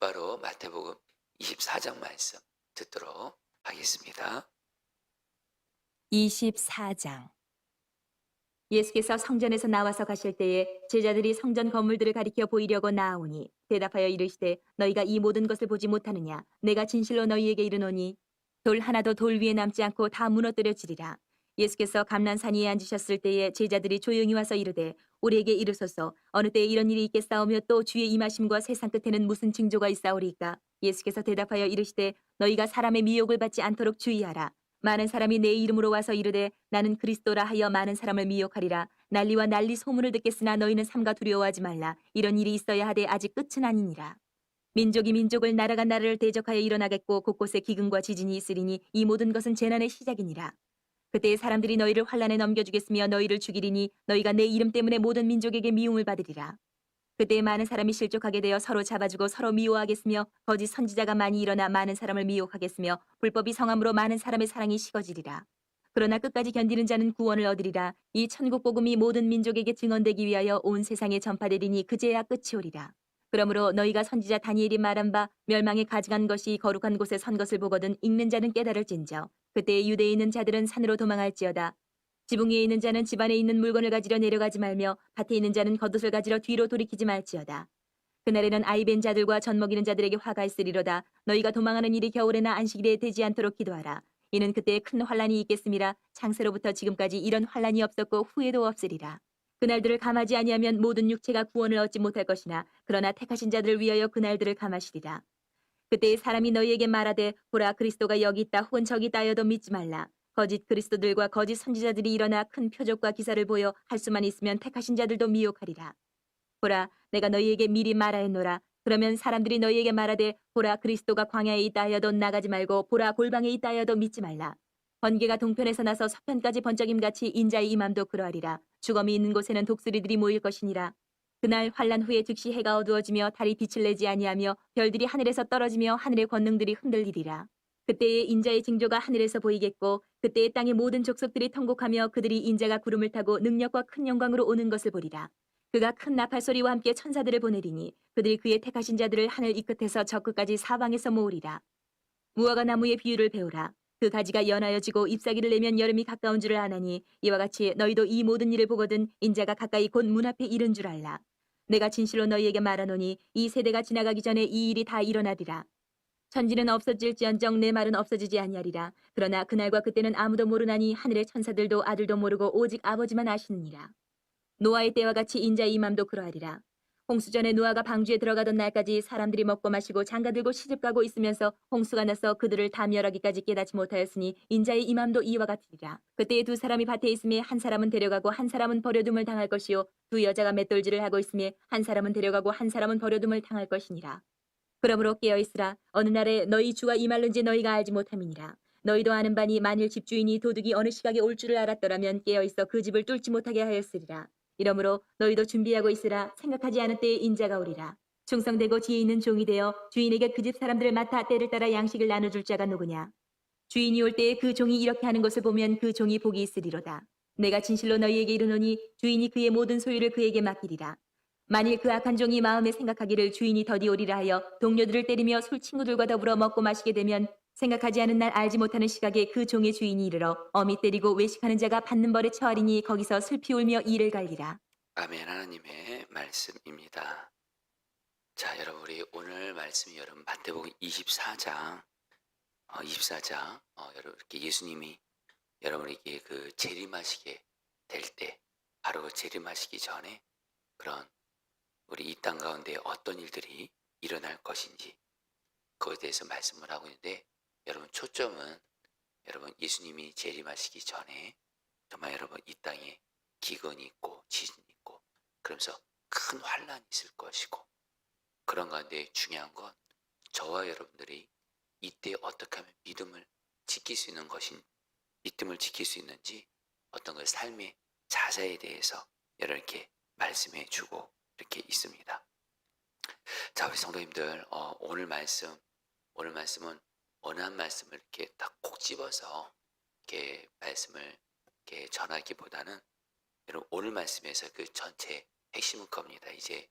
곧바로 마태복음 24장 말씀 듣도록 하겠습니다. 24장. 예수께서 성전에서 나와서 가실 때에 제자들이 성전 건물들을 가리켜 보이려고 나아오니 대답하여 이르시되 너희가 이 모든 것을 보지 못하느냐. 내가 진실로 너희에게 이르노니 돌 하나도 돌 위에 남지 않고 다 무너뜨려지리라. 예수께서 감난산 위에 앉으셨을 때에 제자들이 조용히 와서 이르되 우리에게 이르소서 어느 때에 이런 일이 있겠사오며 또 주의 임하심과 세상 끝에는 무슨 징조가 있사오리이까. 예수께서 대답하여 이르시되 너희가 사람의 미혹을 받지 않도록 주의하라. 많은 사람이 내 이름으로 와서 이르되 나는 그리스도라 하여 많은 사람을 미혹하리라. 난리와 난리 소문을 듣겠으나 너희는 삼가 두려워하지 말라. 이런 일이 있어야 하되 아직 끝은 아니니라. 민족이 민족을 나라가 나라를 대적하여 일어나겠고 곳곳에 기근과 지진이 있으리니 이 모든 것은 재난의 시작이니라. 그때 사람들이 너희를 환란에 넘겨주겠으며 너희를 죽이리니 너희가 내 이름 때문에 모든 민족에게 미움을 받으리라. 그때 많은 사람이 실족하게 되어 서로 잡아주고 서로 미워하겠으며 거짓 선지자가 많이 일어나 많은 사람을 미혹하겠으며 불법이 성함으로 많은 사람의 사랑이 식어지리라. 그러나 끝까지 견디는 자는 구원을 얻으리라. 이 천국 복음이 모든 민족에게 증언되기 위하여 온 세상에 전파되리니 그제야 끝이 오리라. 그러므로 너희가 선지자 다니엘이 말한 바 멸망에 가증한 것이 거룩한 곳에 선 것을 보거든 읽는 자는 깨달을진저. 그때 유대에 있는 자들은 산으로 도망할지어다. 지붕 위에 있는 자는 집 안에 있는 물건을 가지러 내려가지 말며 밭에 있는 자는 겉옷을 가지러 뒤로 돌이키지 말지어다. 그날에는 아이 벤 자들과 젖 먹이는 자들에게 화가 있으리로다. 너희가 도망하는 일이 겨울에나 안식일에 되지 않도록 기도하라. 이는 그때에 큰 환란이 있겠음이라. 창세로부터 지금까지 이런 환란이 없었고 후에도 없으리라. 그날들을 감하지 아니하면 모든 육체가 구원을 얻지 못할 것이나 그러나 택하신 자들을 위하여 그날들을 감하시리라. 그때 사람이 너희에게 말하되 보라 그리스도가 여기 있다 혹은 저기 있다 하여도 믿지 말라. 거짓 그리스도들과 거짓 선지자들이 일어나 큰 표적과 기사를 보여 할 수만 있으면 택하신 자들도 미혹하리라. 보라 내가 너희에게 미리 말하였노라. 그러면 사람들이 너희에게 말하되 보라 그리스도가 광야에 있다 하여도 나가지 말고 보라 골방에 있다 하여도 믿지 말라. 번개가 동편에서 나서 서편까지 번쩍임같이 인자의 임함도 그러하리라. 주검이 있는 곳에는 독수리들이 모일 것이니라. 그날 환란 후에 즉시 해가 어두워지며 달이 빛을 내지 아니하며 별들이 하늘에서 떨어지며 하늘의 권능들이 흔들리리라. 그때에 인자의 징조가 하늘에서 보이겠고 그때에 땅의 모든 족속들이 통곡하며 그들이 인자가 구름을 타고 능력과 큰 영광으로 오는 것을 보리라. 그가 큰 나팔 소리와 함께 천사들을 보내리니 그들이 그의 택하신 자들을 하늘 이 끝에서 저 끝까지 사방에서 모으리라. 무화과 나무의 비유를 배우라. 그 가지가 연하여지고 잎사귀를 내면 여름이 가까운 줄을 아나니 이와 같이 너희도 이 모든 일을 보거든 인자가 가까이 곧 문 앞에 이른 줄 알라. 내가 진실로 너희에게 말하노니 이 세대가 지나가기 전에 이 일이 다 일어나리라. 천지는 없어질지언정 내 말은 없어지지 아니하리라. 그러나 그날과 그때는 아무도 모르나니 하늘의 천사들도 아들도 모르고 오직 아버지만 아시느니라. 노아의 때와 같이 인자의 임함도 그러하리라. 홍수전에 노아가 방주에 들어가던 날까지 사람들이 먹고 마시고 장가들고 시집가고 있으면서 홍수가 나서 그들을 다 멸하기까지 깨닫지 못하였으니 인자의 임함도 이와 같으리라. 그때에 두 사람이 밭에 있음에 한 사람은 데려가고 한 사람은 버려둠을 당할 것이요 두 여자가 맷돌질을 하고 있음에 한 사람은 데려가고 한 사람은 버려둠을 당할 것이니라. 그러므로 깨어있으라. 어느 날에 너희 주가 임할는지 너희가 알지 못함이니라. 너희도 아는 바니 만일 집주인이 도둑이 어느 시각에 올 줄을 알았더라면 깨어있어 그 집을 뚫지 못하게 하였으리라. 이러므로 너희도 준비하고 있으라. 생각하지 않은 때에 인자가 오리라. 충성되고 지혜 있는 종이 되어 주인에게 그 집 사람들을 맡아 때를 따라 양식을 나눠줄 자가 누구냐. 주인이 올 때에 그 종이 이렇게 하는 것을 보면 그 종이 복이 있으리로다. 내가 진실로 너희에게 이르노니 주인이 그의 모든 소유를 그에게 맡기리라. 만일 그 악한 종이 마음에 생각하기를 주인이 더디 오리라 하여 동료들을 때리며 술 친구들과 더불어 먹고 마시게 되면 생각하지 않은 날 알지 못하는 시각에 그 종의 주인이 이르러 어미 때리고 외식하는 자가 받는 벌에 처하리니 거기서 슬피 울며 이를 갈리라. 아멘. 하나님의 말씀입니다. 자, 여러분 우리 오늘 말씀이 여러분 마태복음 24장 여러분 이렇게 예수님이 여러분에게 그 재림하시게 될 때 바로 그 재림하시기 전에 그런 우리 이 땅 가운데 어떤 일들이 일어날 것인지 그것에 대해서 말씀을 하고 있는데 여러분 초점은 여러분 예수님이 재림하시기 전에 정말 여러분 이 땅에 기근이 있고 지진이 있고 그러면서 큰 환란이 있을 것이고 그런 가운데 중요한 건 저와 여러분들이 이때 어떻게 하면 믿음을 지킬 수 있는 믿음을 지킬 수 있는지 어떤 그 삶의 자세에 대해서 이렇게 말씀해 주고 이렇게 있습니다. 자, 우리 성도님들 오늘 말씀은 어느 한 말씀을 이렇게 딱 콕 집어서 이렇게 말씀을 이렇게 전하기보다는 여러분 오늘 말씀에서 그 전체 핵심은 겁니다. 이제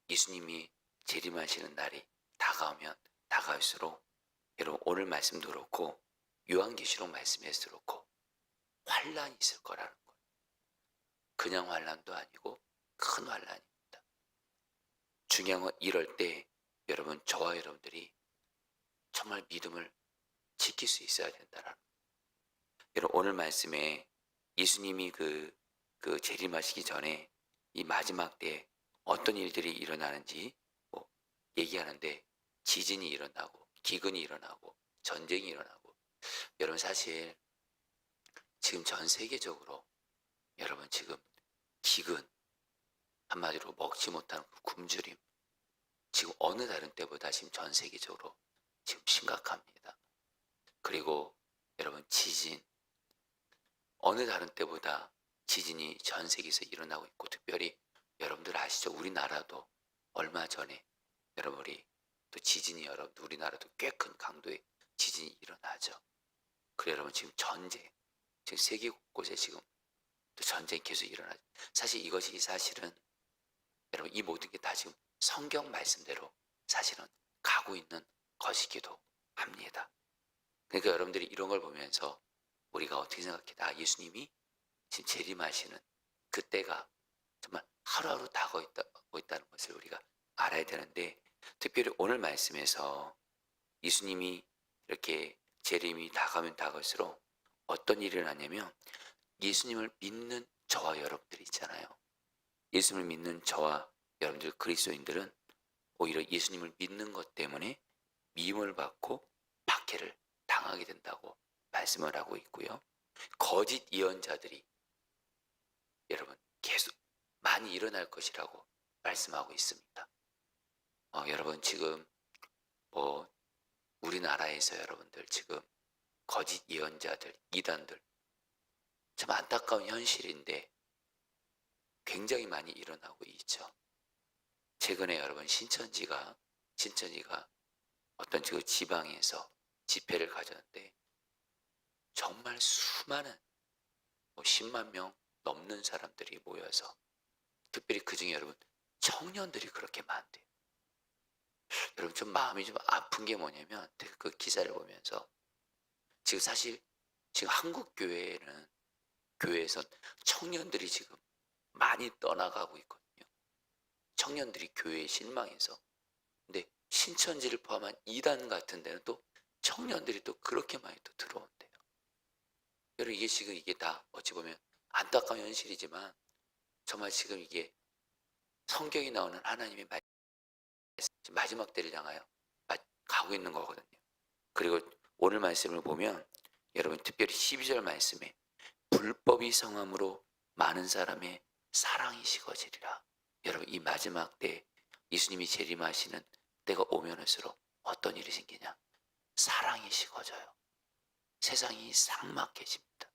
예수님이 재림하시는 날이 다가오면 다가올수록 여러분 오늘 말씀도 그렇고 요한계시록 말씀에서 그렇고 환란이 있을 거라는 거예요. 그냥 환란도 아니고 큰 환란입니다. 중요한 건 이럴 때 여러분 저와 여러분들이 정말 믿음을 지킬 수 있어야 된다라는 거예요. 여러분 오늘 말씀에 예수님이 재림하시기 전에 이 마지막 때에 어떤 일들이 일어나는지 뭐 얘기하는데 지진이 일어나고 기근이 일어나고 전쟁이 일어나고 여러분 사실 지금 전 세계적으로 여러분 지금 기근 한마디로 먹지 못하는 굶주림 지금 어느 다른 때보다 지금 전 세계적으로 지금 심각합니다. 그리고 여러분 지진 어느 다른 때보다 지진이 전 세계에서 일어나고 있고 특별히 여러분들 아시죠? 우리나라도 얼마 전에 여러분이 또 지진이 여러분 우리나라도 꽤 큰 강도의 지진이 일어나죠. 그래 여러분 지금 전쟁 지금 세계 곳곳에 지금 또 전쟁이 계속 일어나죠. 사실 이것이 사실은 여러분 이 모든 게 다 지금 성경 말씀대로 사실은 가고 있는 것이기도 합니다. 그러니까 여러분들이 이런 걸 보면서 우리가 어떻게 생각해? 예수님이 지금 재림하시는 그때가 정말 하루하루 다가오고 있다는 것을 우리가 알아야 되는데 특별히 오늘 말씀에서 예수님이 이렇게 재림이 다가오면 다가올수록 어떤 일이 일어나냐면 예수님을 믿는 저와 여러분들 있잖아요. 예수님을 믿는 저와 여러분들 그리스도인들은 오히려 예수님을 믿는 것 때문에 미움을 받고 박해를 당하게 된다고 말씀을 하고 있고요. 거짓 예언자들이 여러분 계속 많이 일어날 것이라고 말씀하고 있습니다. 여러분 지금 뭐 우리나라에서 여러분들 지금 거짓 예언자들, 이단들 참 안타까운 현실인데 굉장히 많이 일어나고 있죠. 최근에 여러분 신천지가 어떤 그 지방에서 집회를 가졌는데 정말 수많은 10만 명 넘는 사람들이 모여서 특별히 그중에 여러분 청년들이 그렇게 많대요. 여러분 좀 마음이 좀 아픈 게 뭐냐면 그 기사를 보면서 지금 사실 지금 한국 교회에선 청년들이 지금 많이 떠나가고 있거든요. 청년들이 교회에 실망해서. 근데 신천지를 포함한 이단 같은 데는 또 청년들이 또 그렇게 많이 또 들어온대요. 여러분 이게 다 어찌 보면 안타까운 현실이지만 정말 지금 이게 성경이 나오는 하나님의 말씀 마지막 때를 향하여 가고 있는 거거든요. 그리고 오늘 말씀을 보면 여러분 특별히 12절 말씀에 불법이 성함으로 많은 사람의 사랑이 식어지리라. 여러분 이 마지막 때 예수님이 재림하시는 때가 오면 올수록 어떤 일이 생기냐? 사랑이 식어져요. 세상이 삭막해집니다.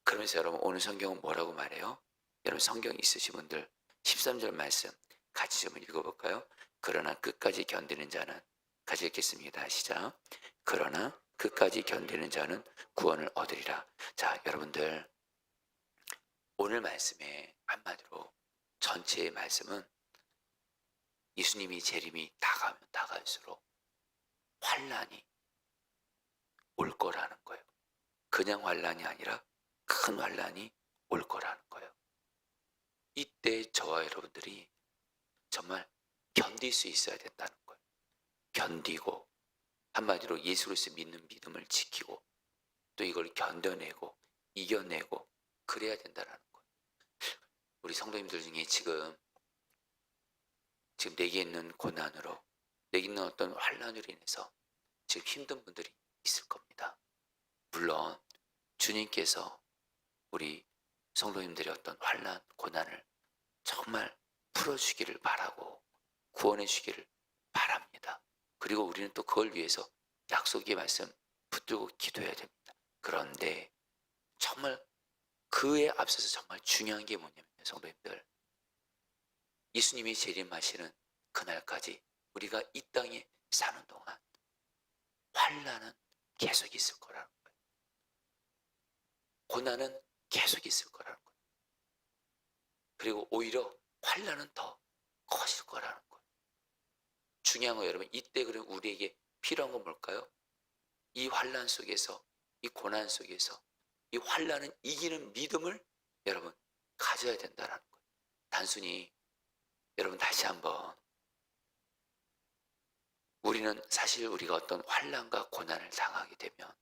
그러면서 여러분 오늘 성경은 뭐라고 말해요? 여러분 성경 있으신 분들 13절 말씀 같이 좀 읽어볼까요? 그러나 끝까지 견디는 자는 같이 읽겠습니다. 시작. 그러나 끝까지 견디는 자는 구원을 얻으리라. 자 여러분들 오늘 말씀에 한마디로 전체의 말씀은 예수님이 재림이 다가오면 다가올수록 환란이 올 거라는 거예요. 그냥 환란이 아니라 큰 환란이 올 거라는 거예요. 이때 저와 여러분들이 정말 견딜 수 있어야 된다는 거예요. 견디고 한마디로 예수 그리스도 믿는 믿음을 지키고 또 이걸 견뎌내고 이겨내고 그래야 된다는 거예요. 우리 성도님들 중에 지금 내게 있는 고난으로 내게 있는 어떤 환란으로 인해서 지금 힘든 분들이 있을 겁니다. 물론 주님께서 우리 성도님들의 어떤 환난, 고난을 정말 풀어주기를 바라고 구원해 주기를 바랍니다. 그리고 우리는 또 그걸 위해서 약속의 말씀 붙들고 기도해야 됩니다. 그런데 정말 그에 앞서서 정말 중요한 게 뭐냐면 성도님들 예수님이 재림하시는 그날까지 우리가 이 땅에 사는 동안 환난은 계속 있을 거라는 거예요. 고난은 계속 있을 거라는 거예요. 그리고 오히려 환난은 더 커질 거라는 거예요. 중요한 거 여러분, 이때 그럼 우리에게 필요한 건 뭘까요? 이 환난 속에서, 이 고난 속에서 이 환난은 이기는 믿음을 여러분 가져야 된다는 거예요. 단순히 여러분 다시 한번, 우리는 사실 우리가 어떤 환난과 고난을 당하게 되면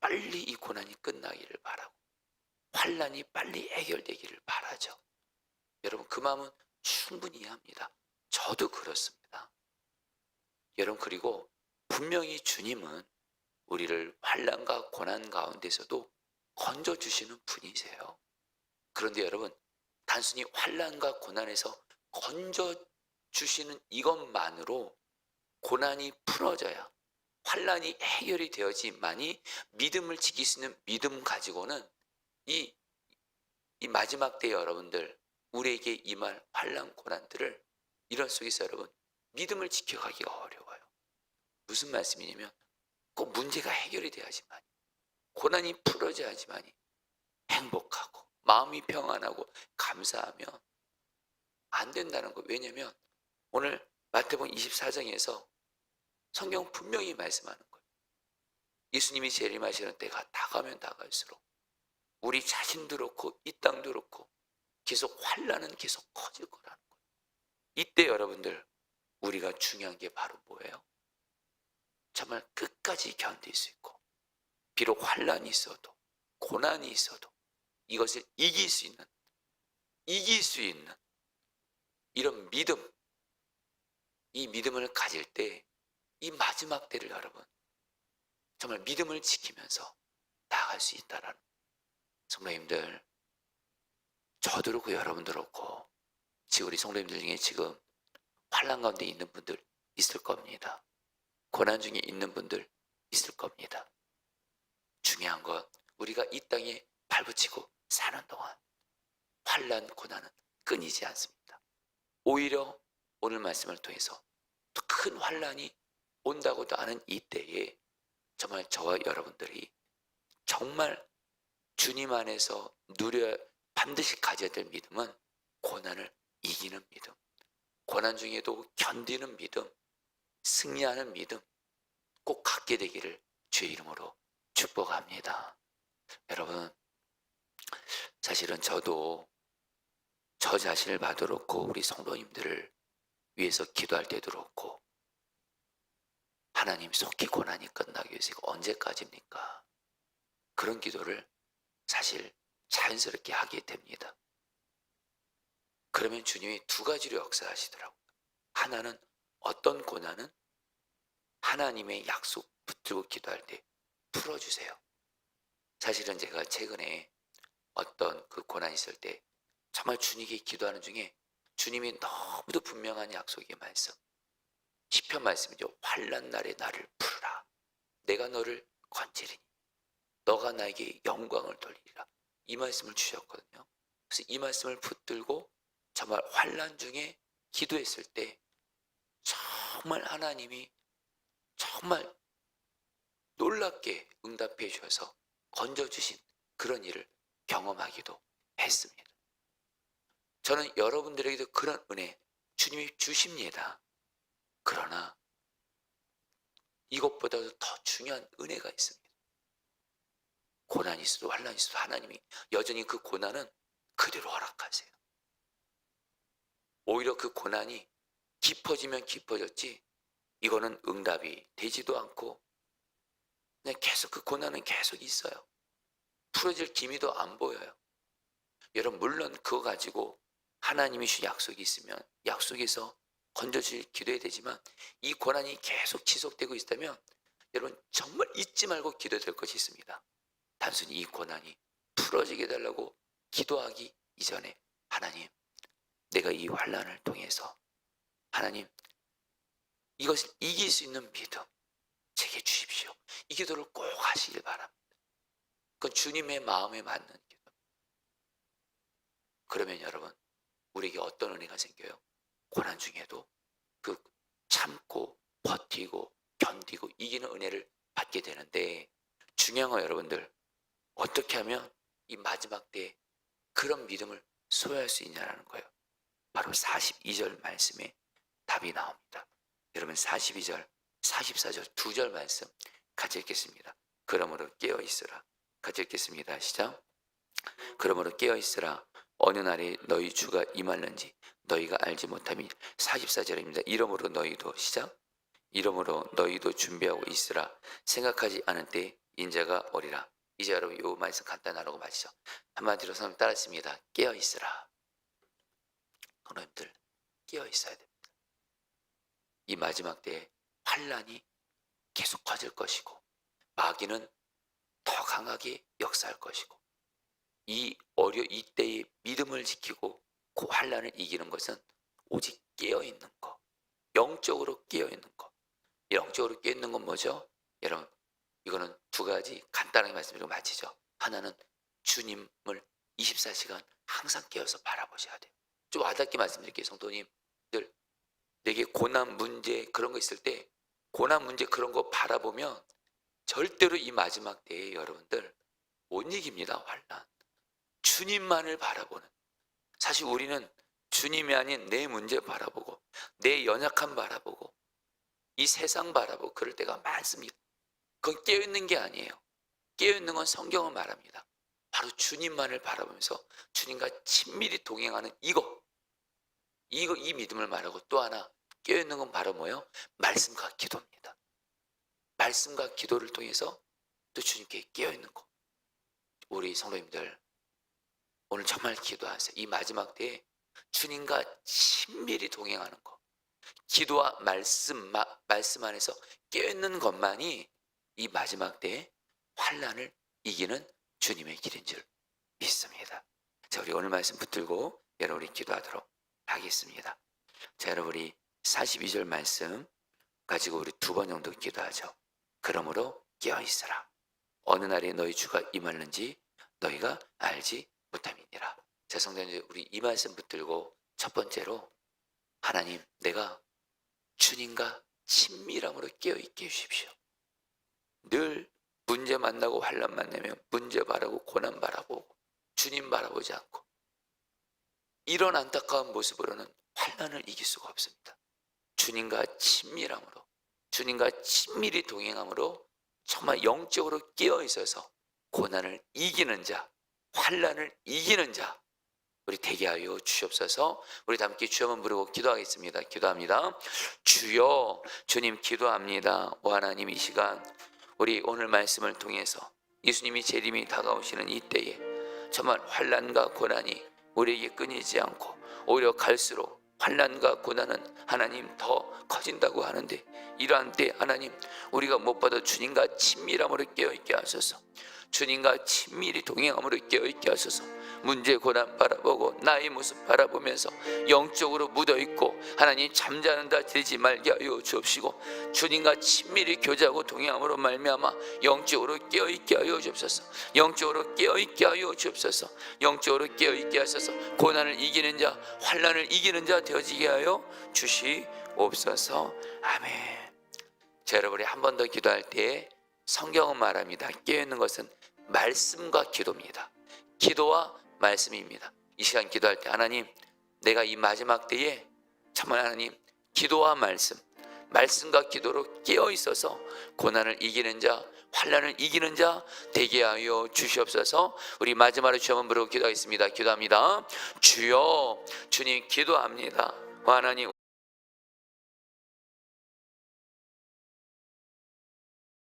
빨리 이 고난이 끝나기를 바라고 환난이 빨리 해결되기를 바라죠. 여러분 그 마음은 충분히 이해합니다. 저도 그렇습니다. 여러분 그리고 분명히 주님은 우리를 환난과 고난 가운데서도 건져주시는 분이세요. 그런데 여러분 단순히 환난과 고난에서 건져주시는 이것만으로 고난이 풀어져야, 환난이 해결이 되어지만이 믿음을 지킬 수 있는 믿음 가지고는 이 마지막 때 여러분들 우리에게 임할 환난 고난들을 이런 속에서 여러분 믿음을 지켜가기가 어려워요. 무슨 말씀이냐면 꼭 문제가 해결이 돼야지만, 고난이 풀어져야지만이 행복하고 마음이 평안하고 감사하며 안 된다는 거. 왜냐면 오늘 마태복음 24장에서 성경 분명히 말씀하는 거예요. 예수님이 재림하시는 때가 다가면 다갈수록 우리 자신도 그렇고 이 땅도 그렇고 계속 환난은 계속 커질 거라는 거예요. 이때 여러분들 우리가 중요한 게 바로 뭐예요? 정말 끝까지 견딜 수 있고, 비록 환난이 있어도 고난이 있어도 이것을 이길 수 있는 이런 믿음, 이 믿음을 가질 때 이 마지막 때를 여러분 정말 믿음을 지키면서 나아갈 수 있다라는, 성도님들, 저도 그렇고 여러분도 그렇고 지금 우리 성도님들 중에 지금 환난 가운데 있는 분들 있을 겁니다. 고난 중에 있는 분들 있을 겁니다. 중요한 건 우리가 이 땅에 발붙이고 사는 동안 환난 고난은 끊이지 않습니다. 오히려 오늘 말씀을 통해서 또 큰 환난이 온다고도 아는 이때에 정말 저와 여러분들이 정말 주님 안에서 반드시 가져야 될 믿음은 고난을 이기는 믿음, 고난 중에도 견디는 믿음, 승리하는 믿음 꼭 갖게 되기를 주의 이름으로 축복합니다. 여러분, 사실은 저도 저 자신을 봐도 그렇고 우리 성도님들을 위해서 기도할 때도 그렇고, 하나님 속히 고난이 끝나기 위해서 이거 언제까지입니까? 그런 기도를 사실 자연스럽게 하게 됩니다. 그러면 주님이 두 가지로 역사하시더라고요. 하나는 어떤 고난은 하나님의 약속 붙들고 기도할 때 풀어주세요. 사실은 제가 최근에 어떤 그 고난이 있을 때 정말 주님께 기도하는 중에 주님이 너무도 분명한 약속의 말씀, 시편 말씀이죠. 환난 날에 나를 부르라. 내가 너를 건지리니 너가 나에게 영광을 돌리리라. 이 말씀을 주셨거든요. 그래서 이 말씀을 붙들고 정말 환난 중에 기도했을 때 정말 하나님이 정말 놀랍게 응답해 주셔서 건져주신 그런 일을 경험하기도 했습니다. 저는 여러분들에게도 그런 은혜 주님이 주십니다. 그러나 이것보다도 더 중요한 은혜가 있습니다. 고난이 있어도 환난이 있어도 하나님이 여전히 그 고난은 그대로 허락하세요. 오히려 그 고난이 깊어지면 깊어졌지 이거는 응답이 되지도 않고 그냥 계속 그 고난은 계속 있어요. 풀어질 기미도 안 보여요. 여러분 물론 그거 가지고 하나님이 주신 약속이 있으면 약속에서 건져주실 기도해야 되지만 이 고난이 계속 지속되고 있다면 여러분 정말 잊지 말고 기도될 것이 있습니다. 단순히 이 고난이 풀어지게 해달라고 기도하기 이전에 하나님, 내가 이 환난을 통해서 하나님 이것을 이길 수 있는 믿음 제게 주십시오. 이 기도를 꼭 하시길 바랍니다. 그건 주님의 마음에 맞는 기도. 그러면 여러분 우리에게 어떤 은혜가 생겨요? 고난 중에도 그 참고 버티고 견디고 이기는 은혜를 받게 되는데, 중요한 건 여러분들 어떻게 하면 이 마지막 때에 그런 믿음을 소유할 수 있냐는 거예요. 바로 42절 말씀에 답이 나옵니다. 여러분 42절, 44절 두 절 말씀 같이 읽겠습니다. 그러므로 깨어 있으라. 같이 읽겠습니다. 시작. 그러므로 깨어 있으라. 어느 날에 너희 주가 임할는지 너희가 알지 못함이. 44절입니다. 이러므로 너희도 시작. 이러므로 너희도 준비하고 있으라. 생각하지 않은 때 인자가 오리라. 이제 여러분 이 말씀 간단하라고 마시죠. 한마디로 선생님 따랐습니다. 깨어 있으라. 하나님들 깨어 있어야 됩니다. 이 마지막 때에 환란이 계속 커질 것이고 마귀는 더 강하게 역사할 것이고 이 때의 믿음을 지키고 그 환란을 이기는 것은 오직 깨어 있는 것, 영적으로 깨어 있는 것. 영적으로 깨어 있는 건 뭐죠? 여러분 이거는 두 가지 간단하게 말씀드리고 마치죠. 하나는 주님을 24시간 항상 깨어서 바라보셔야 돼요. 좀 와닿게 말씀드릴게요. 성도님들, 내게 고난 문제 그런 거 있을 때 고난 문제 그런 거 바라보면 절대로 이 마지막 때에 여러분들 못 이깁니다. 환난. 주님만을 바라보는, 사실 우리는 주님이 아닌 내 문제 바라보고 내 연약함 바라보고 이 세상 바라보고 그럴 때가 많습니다. 그건 깨어있는 게 아니에요. 깨어있는 건 성경을 말합니다. 바로 주님만을 바라보면서 주님과 친밀히 동행하는 이 믿음을 말하고, 또 하나 깨어있는 건 바로 뭐예요? 말씀과 기도입니다. 말씀과 기도를 통해서 또 주님께 깨어있는 것. 우리 성도님들 오늘 정말 기도하세요. 이 마지막 때에 주님과 친밀히 동행하는 것, 기도와 말씀 안에서 깨어있는 것만이 이 마지막 때에 환난을 이기는 주님의 길인 줄 믿습니다. 자, 우리 오늘 말씀 붙들고 여러분이 기도하도록 하겠습니다. 자, 여러분 우리 42절 말씀 가지고 우리 두 번 정도 기도하죠. 그러므로 깨어있으라. 어느 날에 너희 주가 임하는지 너희가 알지 못함이니라. 자, 성도님들 우리 이 말씀 붙들고 첫 번째로 하나님, 내가 주님과 친밀함으로 깨어있게 해주십시오. 늘 문제 만나고 환난 만나면 문제 바라고 고난 바라보고 주님 바라보지 않고 이런 안타까운 모습으로는 환난을 이길 수가 없습니다. 주님과 친밀함으로, 주님과 친밀히 동행함으로 정말 영적으로 깨어 있어서 고난을 이기는 자, 환난을 이기는 자 우리 되게 하여 주시옵소서. 우리 다 함께 주 한번 부르고 기도하겠습니다. 기도합니다. 주여, 주님 기도합니다. 오 하나님, 이 시간 우리 오늘 말씀을 통해서 예수님이 재림이 다가오시는 이때에 정말 환난과 고난이 우리에게 끊이지 않고 오히려 갈수록 환난과 고난은 하나님 더 커진다고 하는데, 이러한 때 하나님 우리가 무엇보다 주님과 친밀함으로 깨어있게 하소서. 주님과 친밀히 동행함으로 깨어있게 하소서. 문제 고난 바라보고 나의 모습 바라보면서 영적으로 묻어있고 하나님 잠자는 자 되지 말게 하여 주옵시고, 주님과 친밀히 교제하고 동행함으로 말미암아 영적으로 깨어있게 하여 주옵소서. 영적으로 깨어있게 하여 주옵소서. 영적으로 깨어있게 하소서. 고난을 이기는 자, 환난을 이기는 자 되어지게 하여 주시옵소서. 아멘. 자, 여러분이 한 번 더 기도할 때 성경은 말합니다. 깨어있는 것은 말씀과 기도입니다. 기도와 말씀입니다. 이 시간 기도할 때 하나님, 내가 이 마지막 때에 정말 하나님 기도와 말씀과 기도로 깨어 있어서 고난을 이기는 자, 환난을 이기는 자 되게 하여 주시옵소서. 우리 마지막으로 주 한번 부르고 기도하겠습니다. 기도합니다. 주여, 주님 기도합니다. 하나님